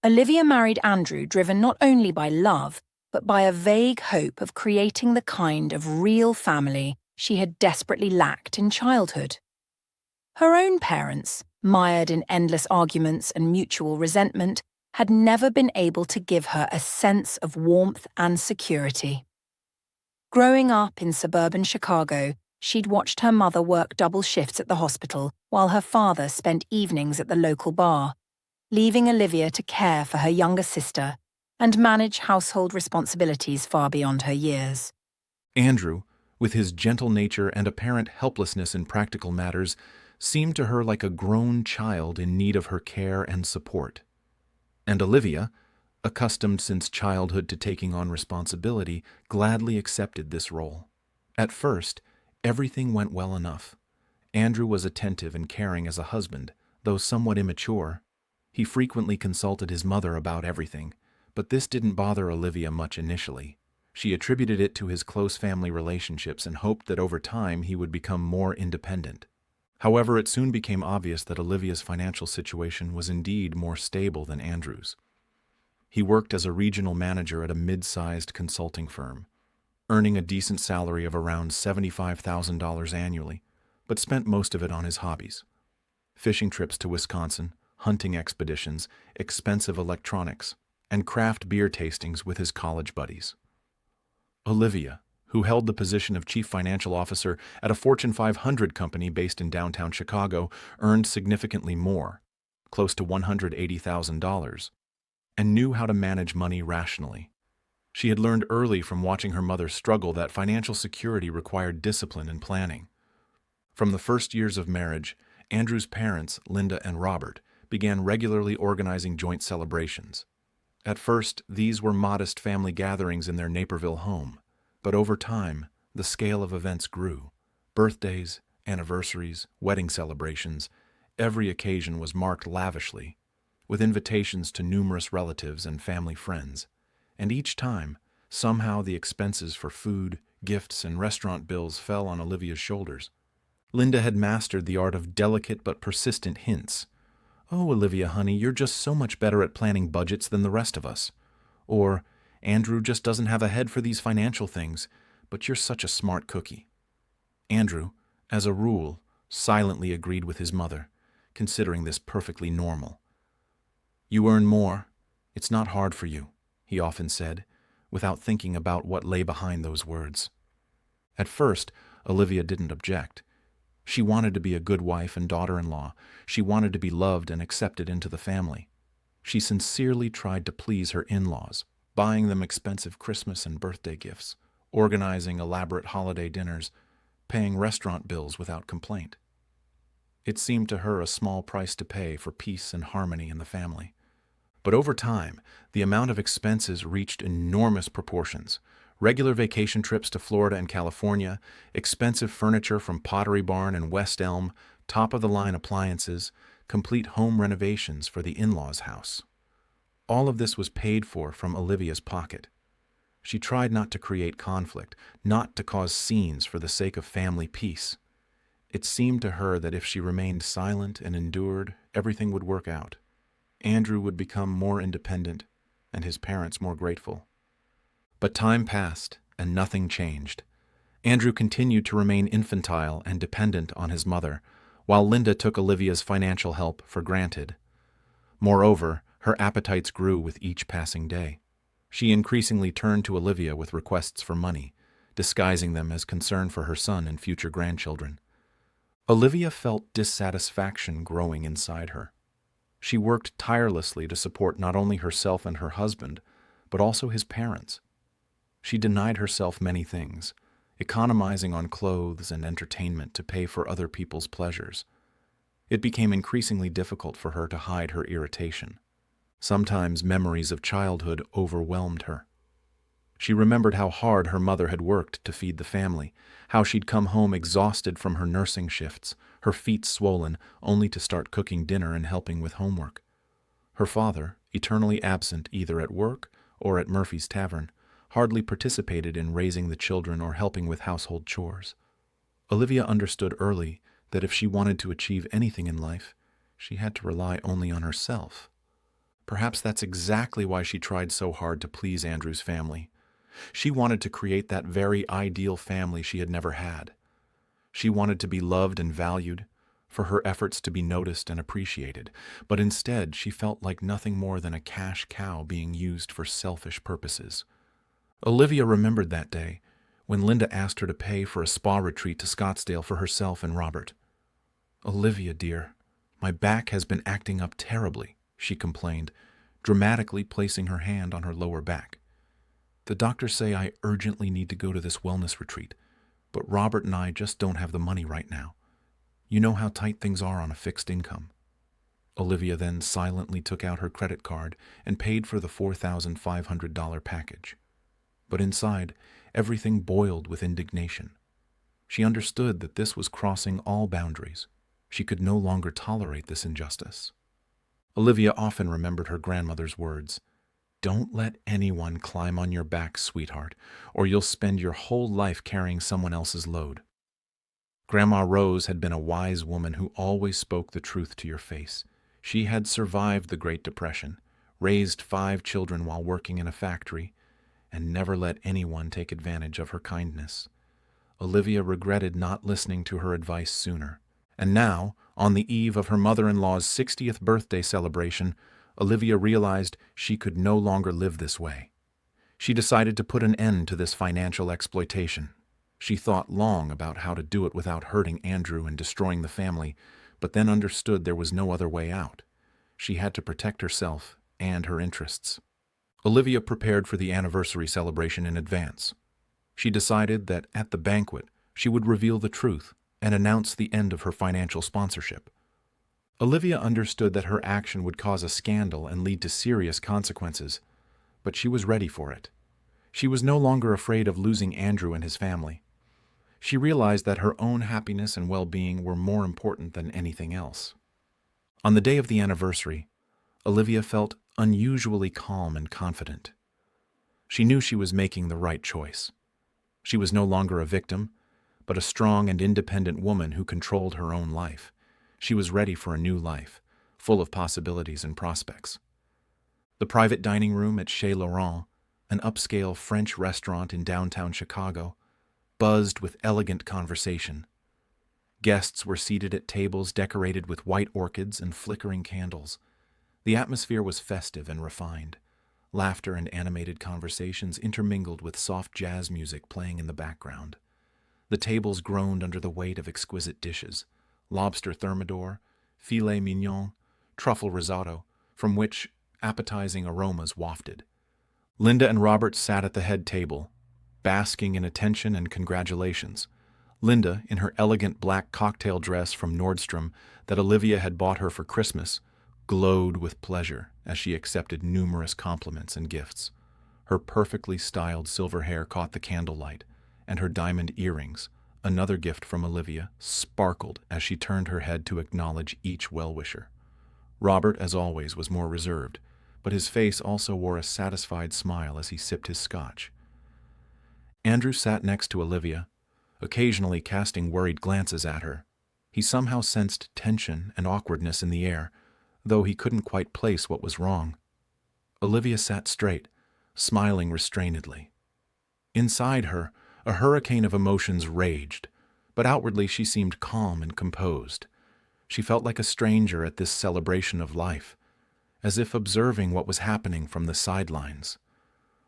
Olivia married Andrew driven not only by love, but by a vague hope of creating the kind of real family she had desperately lacked in childhood. Her own parents, mired in endless arguments and mutual resentment, had never been able to give her a sense of warmth and security. Growing up in suburban Chicago, she'd watched her mother work double shifts at the hospital while her father spent evenings at the local bar, leaving Olivia to care for her younger sister and manage household responsibilities far beyond her years. Andrew, with his gentle nature and apparent helplessness in practical matters, seemed to her like a grown child in need of her care and support. And Olivia, accustomed since childhood to taking on responsibility, gladly accepted this role. At first, everything went well enough. Andrew was attentive and caring as a husband, though somewhat immature. He frequently consulted his mother about everything, but this didn't bother Olivia much initially. She attributed it to his close family relationships and hoped that over time he would become more independent. However, it soon became obvious that Olivia's financial situation was indeed more stable than Andrew's. He worked as a regional manager at a mid-sized consulting firm, earning a decent salary of around $75,000 annually, but spent most of it on his hobbies: fishing trips to Wisconsin, hunting expeditions, expensive electronics, and craft beer tastings with his college buddies. Olivia, who held the position of chief financial officer at a Fortune 500 company based in downtown Chicago, earned significantly more, close to $180,000, and knew how to manage money rationally. She had learned early from watching her mother struggle that financial security required discipline and planning. From the first years of marriage, Andrew's parents, Linda and Robert, began regularly organizing joint celebrations. At first, these were modest family gatherings in their Naperville home, but over time, the scale of events grew. Birthdays, anniversaries, wedding celebrations, every occasion was marked lavishly, with invitations to numerous relatives and family friends. And each time, somehow the expenses for food, gifts, and restaurant bills fell on Olivia's shoulders. Linda had mastered the art of delicate but persistent hints. "Oh, Olivia, honey, you're just so much better at planning budgets than the rest of us." Or, "Andrew just doesn't have a head for these financial things, but you're such a smart cookie." Andrew, as a rule, silently agreed with his mother, considering this perfectly normal. "You earn more. It's not hard for you," he often said, without thinking about what lay behind those words. At first, Olivia didn't object. She wanted to be a good wife and daughter-in-law. She wanted to be loved and accepted into the family. She sincerely tried to please her in-laws, buying them expensive Christmas and birthday gifts, organizing elaborate holiday dinners, paying restaurant bills without complaint. It seemed to her a small price to pay for peace and harmony in the family. But over time, the amount of expenses reached enormous proportions. Regular vacation trips to Florida and California, expensive furniture from Pottery Barn and West Elm, top-of-the-line appliances, complete home renovations for the in-laws' house. All of this was paid for from Olivia's pocket. She tried not to create conflict, not to cause scenes for the sake of family peace. It seemed to her that if she remained silent and endured, everything would work out. Andrew would become more independent, and his parents more grateful. But time passed, and nothing changed. Andrew continued to remain infantile and dependent on his mother, while Linda took Olivia's financial help for granted. Moreover, her appetites grew with each passing day. She increasingly turned to Olivia with requests for money, disguising them as concern for her son and future grandchildren. Olivia felt dissatisfaction growing inside her. She worked tirelessly to support not only herself and her husband, but also his parents. She denied herself many things, economizing on clothes and entertainment to pay for other people's pleasures. It became increasingly difficult for her to hide her irritation. Sometimes memories of childhood overwhelmed her. She remembered how hard her mother had worked to feed the family, how she'd come home exhausted from her nursing shifts, her feet swollen, only to start cooking dinner and helping with homework. Her father, eternally absent either at work or at Murphy's Tavern, hardly participated in raising the children or helping with household chores. Olivia understood early that if she wanted to achieve anything in life, she had to rely only on herself. Perhaps that's exactly why she tried so hard to please Andrew's family. She wanted to create that very ideal family she had never had. She wanted to be loved and valued, for her efforts to be noticed and appreciated, but instead she felt like nothing more than a cash cow being used for selfish purposes. Olivia remembered that day when Linda asked her to pay for a spa retreat to Scottsdale for herself and Robert. "Olivia, dear, my back has been acting up terribly," she complained, dramatically placing her hand on her lower back. "The doctors say I urgently need to go to this wellness retreat, but Robert and I just don't have the money right now. You know how tight things are on a fixed income." Olivia then silently took out her credit card and paid for the $4,500 package. But inside, everything boiled with indignation. She understood that this was crossing all boundaries. She could no longer tolerate this injustice. Olivia often remembered her grandmother's words, "Don't let anyone climb on your back, sweetheart, or you'll spend your whole life carrying someone else's load." Grandma Rose had been a wise woman who always spoke the truth to your face. She had survived the Great Depression, raised 5 children while working in a factory, and never let anyone take advantage of her kindness. Olivia regretted not listening to her advice sooner. And now, on the eve of her mother-in-law's 60th birthday celebration, Olivia realized she could no longer live this way. She decided to put an end to this financial exploitation. She thought long about how to do it without hurting Andrew and destroying the family, but then understood there was no other way out. She had to protect herself and her interests. Olivia prepared for the anniversary celebration in advance. She decided that at the banquet she would reveal the truth and announce the end of her financial sponsorship. Olivia understood that her action would cause a scandal and lead to serious consequences, but she was ready for it. She was no longer afraid of losing Andrew and his family. She realized that her own happiness and well-being were more important than anything else. On the day of the anniversary, Olivia felt unusually calm and confident. She knew she was making the right choice. She was no longer a victim, but a strong and independent woman who controlled her own life. She was ready for a new life, full of possibilities and prospects. The private dining room at Chez Laurent, an upscale French restaurant in downtown Chicago, buzzed with elegant conversation. Guests were seated at tables decorated with white orchids and flickering candles. The atmosphere was festive and refined. Laughter and animated conversations intermingled with soft jazz music playing in the background. The tables groaned under the weight of exquisite dishes, lobster thermidor, filet mignon, truffle risotto, from which appetizing aromas wafted. Linda and Robert sat at the head table, basking in attention and congratulations. Linda, in her elegant black cocktail dress from Nordstrom that Olivia had bought her for Christmas, glowed with pleasure as she accepted numerous compliments and gifts. Her perfectly styled silver hair caught the candlelight, and her diamond earrings, another gift from Olivia, sparkled as she turned her head to acknowledge each well-wisher. Robert, as always, was more reserved, but his face also wore a satisfied smile as he sipped his scotch. Andrew sat next to Olivia, occasionally casting worried glances at her. He somehow sensed tension and awkwardness in the air, though he couldn't quite place what was wrong. Olivia sat straight, smiling restrainedly. Inside her, a hurricane of emotions raged, but outwardly she seemed calm and composed. She felt like a stranger at this celebration of life, as if observing what was happening from the sidelines.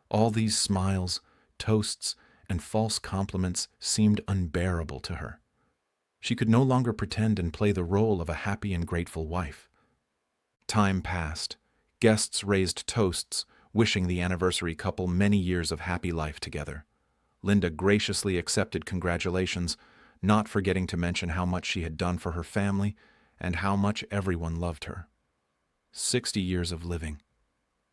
All these smiles, toasts, and false compliments seemed unbearable to her. She could no longer pretend and play the role of a happy and grateful wife. Time passed. Guests raised toasts, wishing the anniversary couple many years of happy life together. Linda graciously accepted congratulations, not forgetting to mention how much she had done for her family and how much everyone loved her. 60 years of living.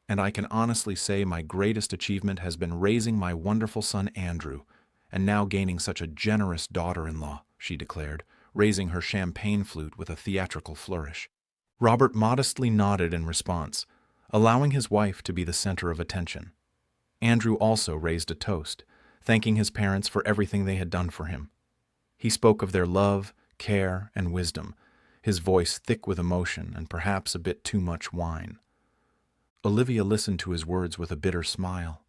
And I can honestly say my greatest achievement has been raising my wonderful son Andrew, and now gaining such a generous daughter-in-law, she declared, raising her champagne flute with a theatrical flourish. Robert modestly nodded in response, allowing his wife to be the center of attention. Andrew also raised a toast, thanking his parents for everything they had done for him. He spoke of their love, care, and wisdom, his voice thick with emotion and perhaps a bit too much wine. Olivia listened to his words with a bitter smile.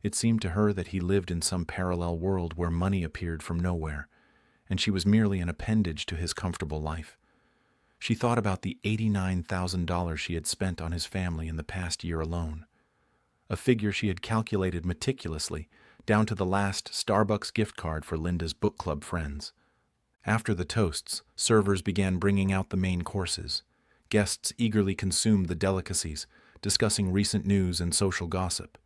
It seemed to her that he lived in some parallel world where money appeared from nowhere, and she was merely an appendage to his comfortable life. She thought about the $89,000 she had spent on his family in the past year alone, a figure she had calculated meticulously, down to the last Starbucks gift card for Linda's book club friends. After the toasts, servers began bringing out the main courses. Guests eagerly consumed the delicacies, discussing recent news and social gossip.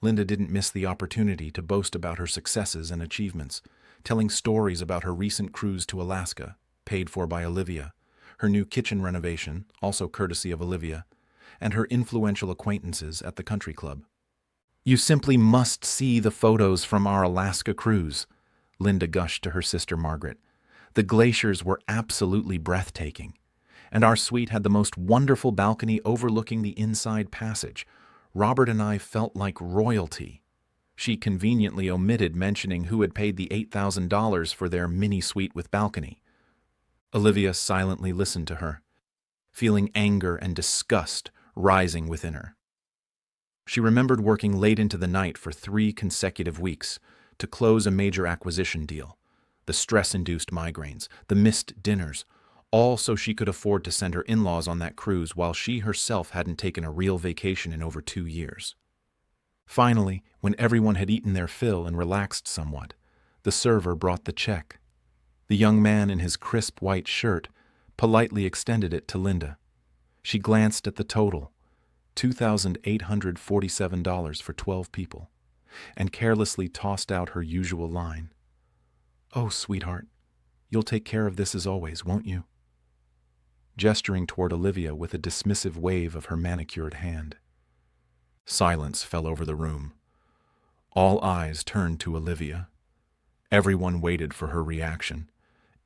Linda didn't miss the opportunity to boast about her successes and achievements, telling stories about her recent cruise to Alaska, paid for by Olivia, her new kitchen renovation, also courtesy of Olivia, and her influential acquaintances at the country club. "You simply must see the photos from our Alaska cruise," Linda gushed to her sister Margaret. "The glaciers were absolutely breathtaking, and our suite had the most wonderful balcony overlooking the inside passage. Robert and I felt like royalty." She conveniently omitted mentioning who had paid the $8,000 for their mini suite with balcony. Olivia silently listened to her, feeling anger and disgust rising within her. She remembered working late into the night for 3 consecutive weeks to close a major acquisition deal, the stress-induced migraines, the missed dinners, all so she could afford to send her in-laws on that cruise while she herself hadn't taken a real vacation in over 2 years. Finally, when everyone had eaten their fill and relaxed somewhat, the server brought the check. The young man in his crisp white shirt politely extended it to Linda. She glanced at the total, $2,847 for 12 people, and carelessly tossed out her usual line. "Oh, sweetheart, you'll take care of this as always, won't you?" Gesturing toward Olivia with a dismissive wave of her manicured hand. Silence fell over the room. All eyes turned to Olivia. Everyone waited for her reaction.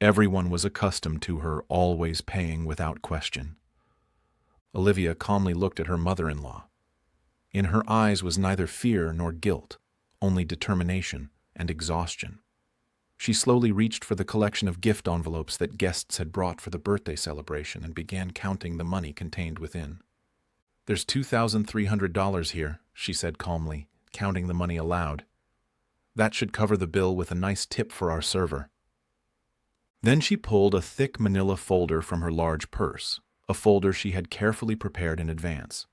Everyone was accustomed to her always paying without question. Olivia calmly looked at her mother-in-law. In her eyes was neither fear nor guilt, only determination and exhaustion. She slowly reached for the collection of gift envelopes that guests had brought for the birthday celebration and began counting the money contained within. "There's $2,300 here," she said calmly, counting the money aloud. "That should cover the bill with a nice tip for our server." Then she pulled a thick manila folder from her large purse, a folder she had carefully prepared in advance.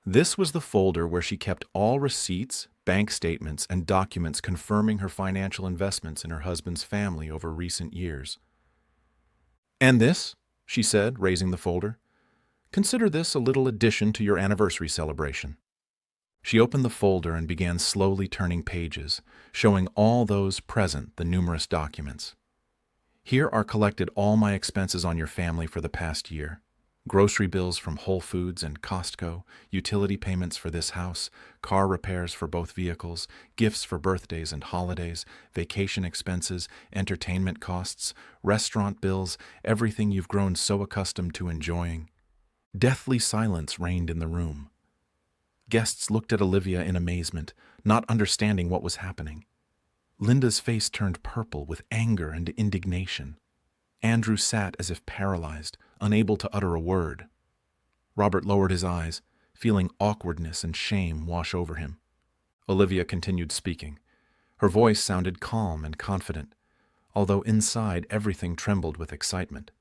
This was the folder where she kept all receipts, bank statements, and documents confirming her financial investments in her husband's family over recent years. "And this," she said, raising the folder. "Consider this a little addition to your anniversary celebration." She opened the folder and began slowly turning pages, showing all those present the numerous documents. "Here are collected all my expenses on your family for the past year. Grocery bills from Whole Foods and Costco, utility payments for this house, car repairs for both vehicles, gifts for birthdays and holidays, vacation expenses, entertainment costs, restaurant bills, everything you've grown so accustomed to enjoying." Deathly silence reigned in the room. Guests looked at Olivia in amazement, not understanding what was happening. Linda's face turned purple with anger and indignation. Andrew sat as if paralyzed, unable to utter a word. Robert lowered his eyes, feeling awkwardness and shame wash over him. Olivia continued speaking. Her voice sounded calm and confident, although inside everything trembled with excitement.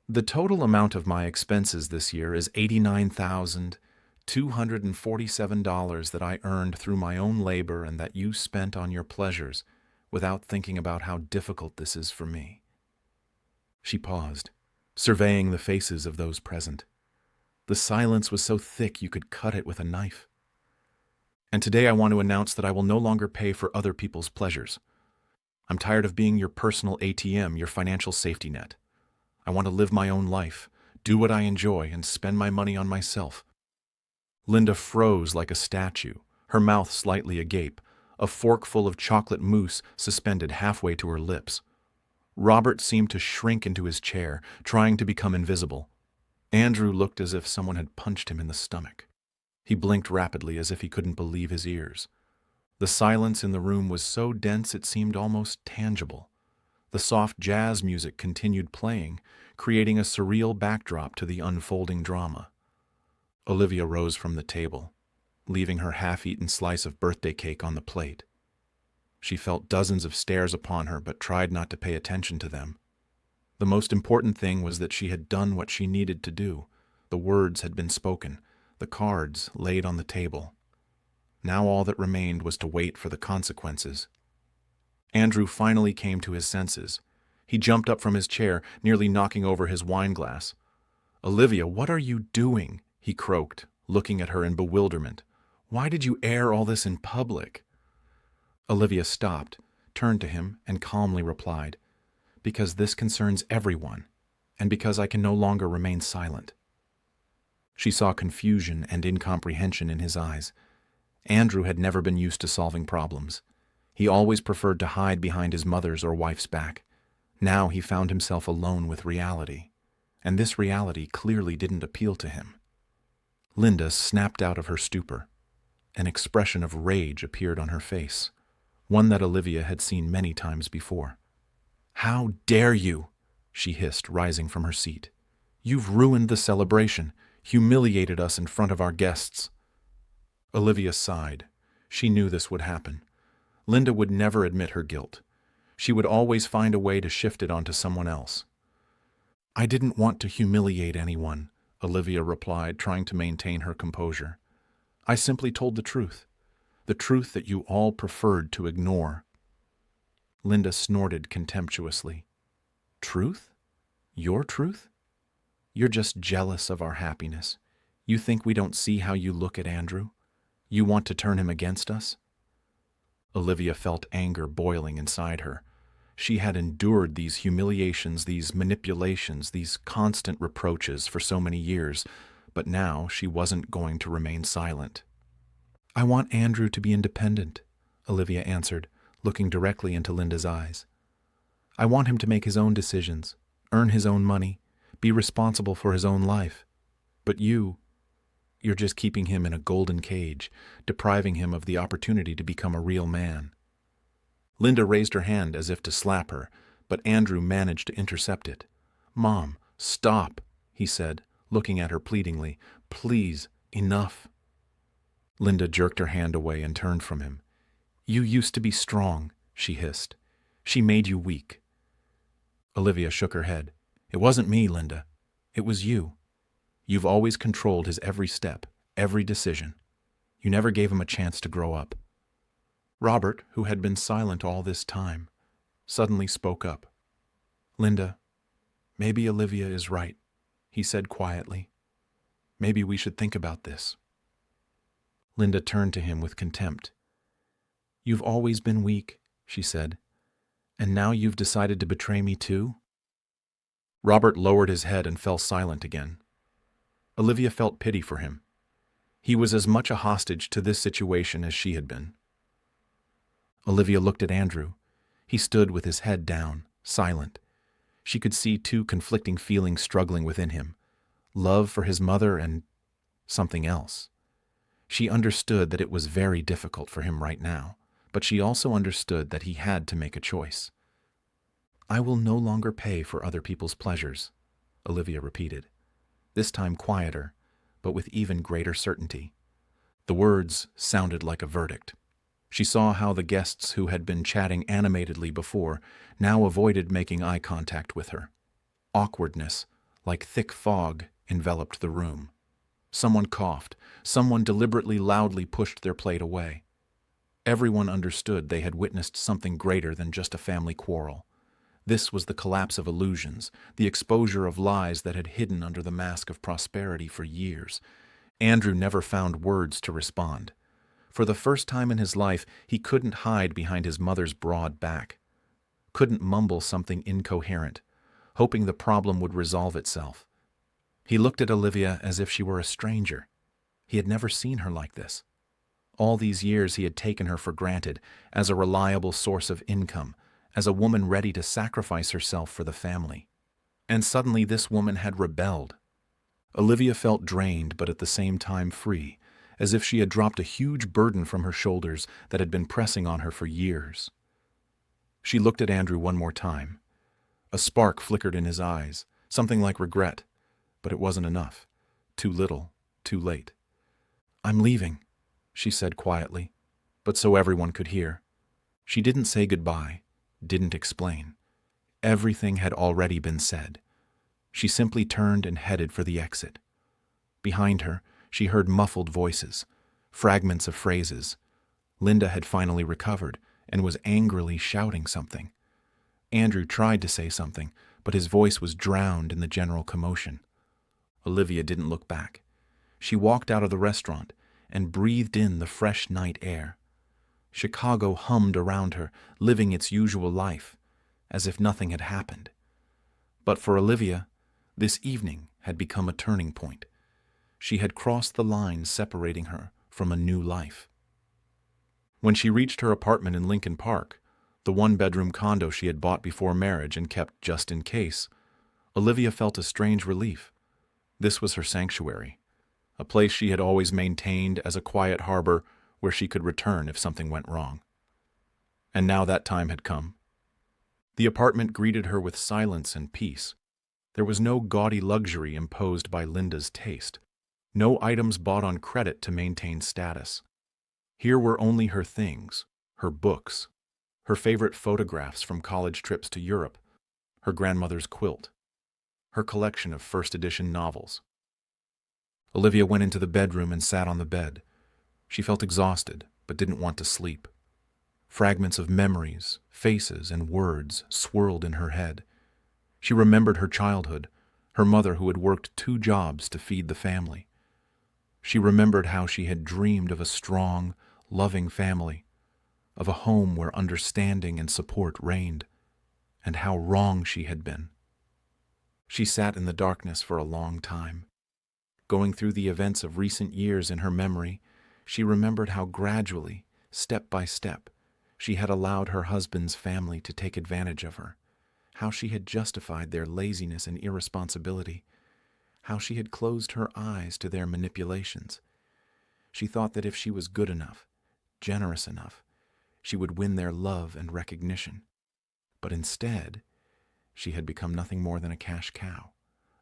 "The total amount of my expenses this year is $89,247 that I earned through my own labor and that you spent on your pleasures, without thinking about how difficult this is for me." She paused, surveying the faces of those present. The silence was so thick you could cut it with a knife. "And today I want to announce that I will no longer pay for other people's pleasures. I'm tired of being your personal ATM, your financial safety net. I want to live my own life, do what I enjoy, and spend my money on myself." Linda froze like a statue, her mouth slightly agape, a fork full of chocolate mousse suspended halfway to her lips. Robert seemed to shrink into his chair, trying to become invisible. Andrew looked as if someone had punched him in the stomach. He blinked rapidly as if he couldn't believe his ears. The silence in the room was so dense it seemed almost tangible. The soft jazz music continued playing, creating a surreal backdrop to the unfolding drama. Olivia rose from the table, leaving her half-eaten slice of birthday cake on the plate. She felt dozens of stares upon her but tried not to pay attention to them. The most important thing was that she had done what she needed to do. The words had been spoken, the cards laid on the table. Now all that remained was to wait for the consequences. Andrew finally came to his senses. He jumped up from his chair, nearly knocking over his wine glass. "Olivia, what are you doing?" he croaked, looking at her in bewilderment. "Why did you air all this in public?" Olivia stopped, turned to him, and calmly replied, "Because this concerns everyone, and because I can no longer remain silent." She saw confusion and incomprehension in his eyes. Andrew had never been used to solving problems. He always preferred to hide behind his mother's or wife's back. Now he found himself alone with reality, and this reality clearly didn't appeal to him. Linda snapped out of her stupor. An expression of rage appeared on her face, one that Olivia had seen many times before. "How dare you?" she hissed, rising from her seat. "You've ruined the celebration, humiliated us in front of our guests." Olivia sighed. She knew this would happen. Linda would never admit her guilt. She would always find a way to shift it onto someone else. "I didn't want to humiliate anyone," Olivia replied, trying to maintain her composure. "I simply told the truth that you all preferred to ignore." Linda snorted contemptuously. "Truth? Your truth? You're just jealous of our happiness. You think we don't see how you look at Andrew? You want to turn him against us?" Olivia felt anger boiling inside her. She had endured these humiliations, these manipulations, these constant reproaches for so many years, but now she wasn't going to remain silent. "I want Andrew to be independent," Olivia answered, looking directly into Linda's eyes. "I want him to make his own decisions, earn his own money, be responsible for his own life. But you're just keeping him in a golden cage, depriving him of the opportunity to become a real man." Linda raised her hand as if to slap her, but Andrew managed to intercept it. "Mom, stop," he said, looking at her pleadingly. "Please, enough." Linda jerked her hand away and turned from him. "You used to be strong," she hissed. "She made you weak." Olivia shook her head. "It wasn't me, Linda. It was you. You've always controlled his every step, every decision. You never gave him a chance to grow up." Robert, who had been silent all this time, suddenly spoke up. "Linda, maybe Olivia is right," he said quietly. "Maybe we should think about this." Linda turned to him with contempt. "You've always been weak," she said, "and now you've decided to betray me too?" Robert lowered his head and fell silent again. Olivia felt pity for him. He was as much a hostage to this situation as she had been. Olivia looked at Andrew. He stood with his head down, silent. She could see two conflicting feelings struggling within him: love for his mother and something else. She understood that it was very difficult for him right now, but she also understood that he had to make a choice. "I will no longer pay for other people's pleasures," Olivia repeated, this time quieter, but with even greater certainty. The words sounded like a verdict. She saw how the guests who had been chatting animatedly before now avoided making eye contact with her. Awkwardness, like thick fog, enveloped the room. Someone coughed. Someone deliberately loudly pushed their plate away. Everyone understood they had witnessed something greater than just a family quarrel. This was the collapse of illusions, the exposure of lies that had hidden under the mask of prosperity for years. Andrew never found words to respond. For the first time in his life, he couldn't hide behind his mother's broad back. Couldn't mumble something incoherent, hoping the problem would resolve itself. He looked at Olivia as if she were a stranger. He had never seen her like this. All these years he had taken her for granted, as a reliable source of income, as a woman ready to sacrifice herself for the family. And suddenly this woman had rebelled. Olivia felt drained but at the same time free, as if she had dropped a huge burden from her shoulders that had been pressing on her for years. She looked at Andrew one more time. A spark flickered in his eyes, something like regret, but it wasn't enough. Too little, too late. "I'm leaving," she said quietly, but so everyone could hear. She didn't say goodbye, didn't explain. Everything had already been said. She simply turned and headed for the exit. Behind her, she heard muffled voices, fragments of phrases. Linda had finally recovered and was angrily shouting something. Andrew tried to say something, but his voice was drowned in the general commotion. Olivia didn't look back. She walked out of the restaurant and breathed in the fresh night air. Chicago hummed around her, living its usual life, as if nothing had happened. But for Olivia, this evening had become a turning point. She had crossed the line separating her from a new life. When she reached her apartment in Lincoln Park, the one-bedroom condo she had bought before marriage and kept just in case, Olivia felt a strange relief. This was her sanctuary, a place she had always maintained as a quiet harbor where she could return if something went wrong. And now that time had come. The apartment greeted her with silence and peace. There was no gaudy luxury imposed by Linda's taste, no items bought on credit to maintain status. Here were only her things, her books, her favorite photographs from college trips to Europe, her grandmother's quilt, her collection of first edition novels. Olivia went into the bedroom and sat on the bed. She felt exhausted, but didn't want to sleep. Fragments of memories, faces, and words swirled in her head. She remembered her childhood, her mother who had worked 2 jobs to feed the family. She remembered how she had dreamed of a strong, loving family, of a home where understanding and support reigned, and how wrong she had been. She sat in the darkness for a long time. Going through the events of recent years in her memory, she remembered how gradually, step by step, she had allowed her husband's family to take advantage of her, how she had justified their laziness and irresponsibility, how she had closed her eyes to their manipulations. She thought that if she was good enough, generous enough, she would win their love and recognition. But instead, she had become nothing more than a cash cow,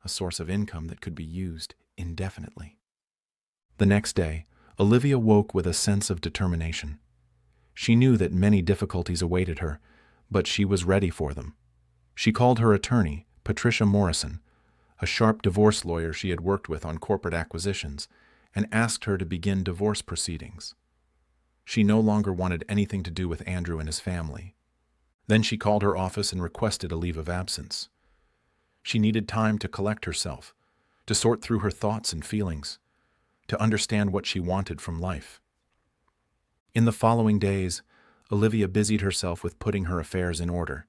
a source of income that could be used indefinitely. The next day, Olivia woke with a sense of determination. She knew that many difficulties awaited her, but she was ready for them. She called her attorney, Patricia Morrison, a sharp divorce lawyer she had worked with on corporate acquisitions, and asked her to begin divorce proceedings. She no longer wanted anything to do with Andrew and his family. Then she called her office and requested a leave of absence. She needed time to collect herself, to sort through her thoughts and feelings, to understand what she wanted from life. In the following days, Olivia busied herself with putting her affairs in order.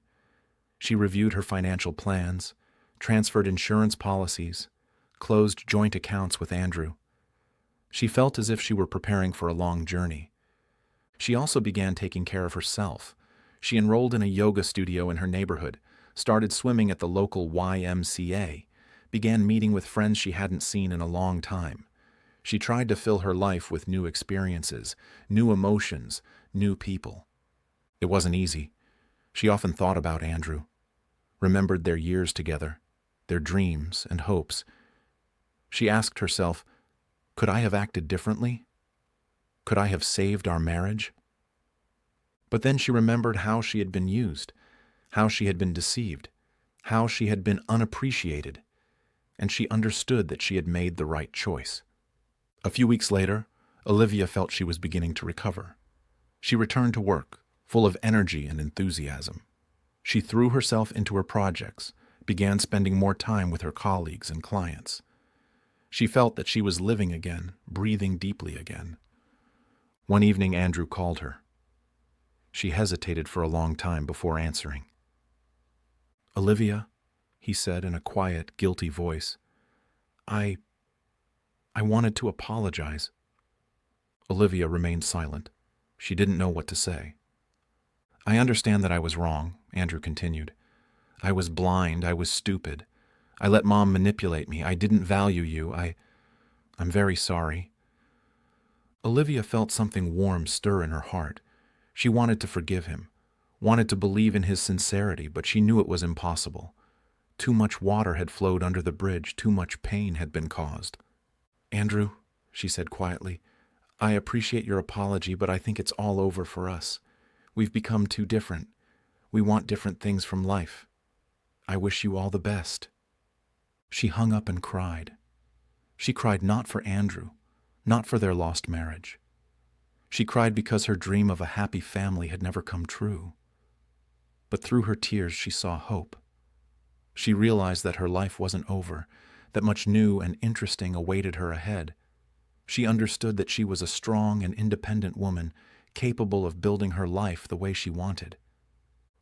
She reviewed her financial plans, transferred insurance policies, closed joint accounts with Andrew. She felt as if she were preparing for a long journey. She also began taking care of herself. She enrolled in a yoga studio in her neighborhood, started swimming at the local YMCA, began meeting with friends she hadn't seen in a long time. She tried to fill her life with new experiences, new emotions, new people. It wasn't easy. She often thought about Andrew, remembered their years together, their dreams and hopes. She asked herself, could I have acted differently? Could I have saved our marriage? But then she remembered how she had been used, how she had been deceived, how she had been unappreciated, and she understood that she had made the right choice. A few weeks later, Olivia felt she was beginning to recover. She returned to work, full of energy and enthusiasm. She threw herself into her projects, began spending more time with her colleagues and clients. She felt that she was living again, breathing deeply again. One evening, Andrew called her. She hesitated for a long time before answering. "Olivia," he said in a quiet, guilty voice, I wanted to apologize." Olivia remained silent. She didn't know what to say. "I understand that I was wrong," Andrew continued. "I was blind. I was stupid. I let Mom manipulate me. I didn't value you. I'm very sorry." Olivia felt something warm stir in her heart. She wanted to forgive him, wanted to believe in his sincerity, but she knew it was impossible. Too much water had flowed under the bridge. Too much pain had been caused. "Andrew," she said quietly. "I appreciate your apology, but I think it's all over for us. We've become too different. We want different things from life. I wish you all the best." She hung up and cried. She cried not for Andrew, not for their lost marriage. She cried because her dream of a happy family had never come true. But through her tears she saw hope. She realized that her life wasn't over, that much new and interesting awaited her ahead. She understood that she was a strong and independent woman, capable of building her life the way she wanted.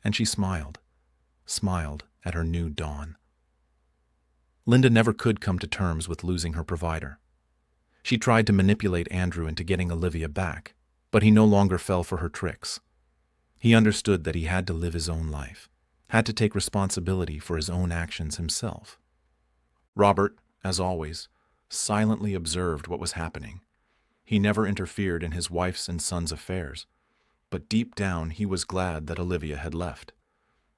And she smiled at her new dawn. Linda never could come to terms with losing her provider. She tried to manipulate Andrew into getting Olivia back, but he no longer fell for her tricks. He understood that he had to live his own life, had to take responsibility for his own actions himself. Robert, as always, silently observed what was happening. He never interfered in his wife's and son's affairs, but deep down he was glad that Olivia had left.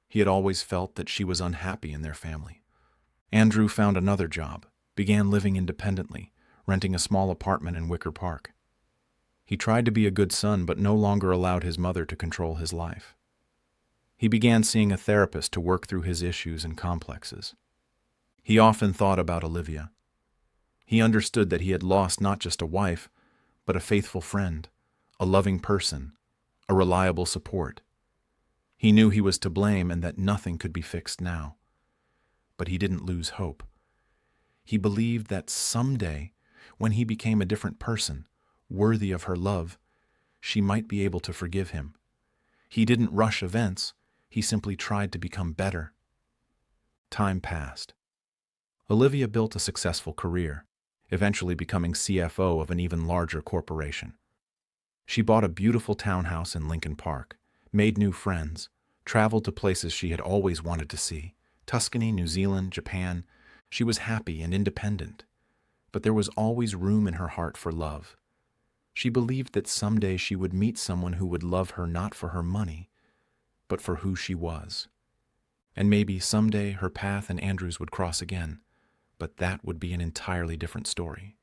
He had always felt that she was unhappy in their family. Andrew found another job, began living independently, renting a small apartment in Wicker Park. He tried to be a good son, but no longer allowed his mother to control his life. He began seeing a therapist to work through his issues and complexes. He often thought about Olivia. He understood that he had lost not just a wife, but a faithful friend, a loving person, a reliable support. He knew he was to blame and that nothing could be fixed now. But he didn't lose hope. He believed that someday, when he became a different person, worthy of her love, she might be able to forgive him. He didn't rush events, he simply tried to become better. Time passed. Olivia built a successful career, eventually becoming CFO of an even larger corporation. She bought a beautiful townhouse in Lincoln Park, made new friends, traveled to places she had always wanted to see, Tuscany, New Zealand, Japan. She was happy and independent, but there was always room in her heart for love. She believed that someday she would meet someone who would love her not for her money, but for who she was. And maybe someday her path and Andrew's would cross again, but that would be an entirely different story.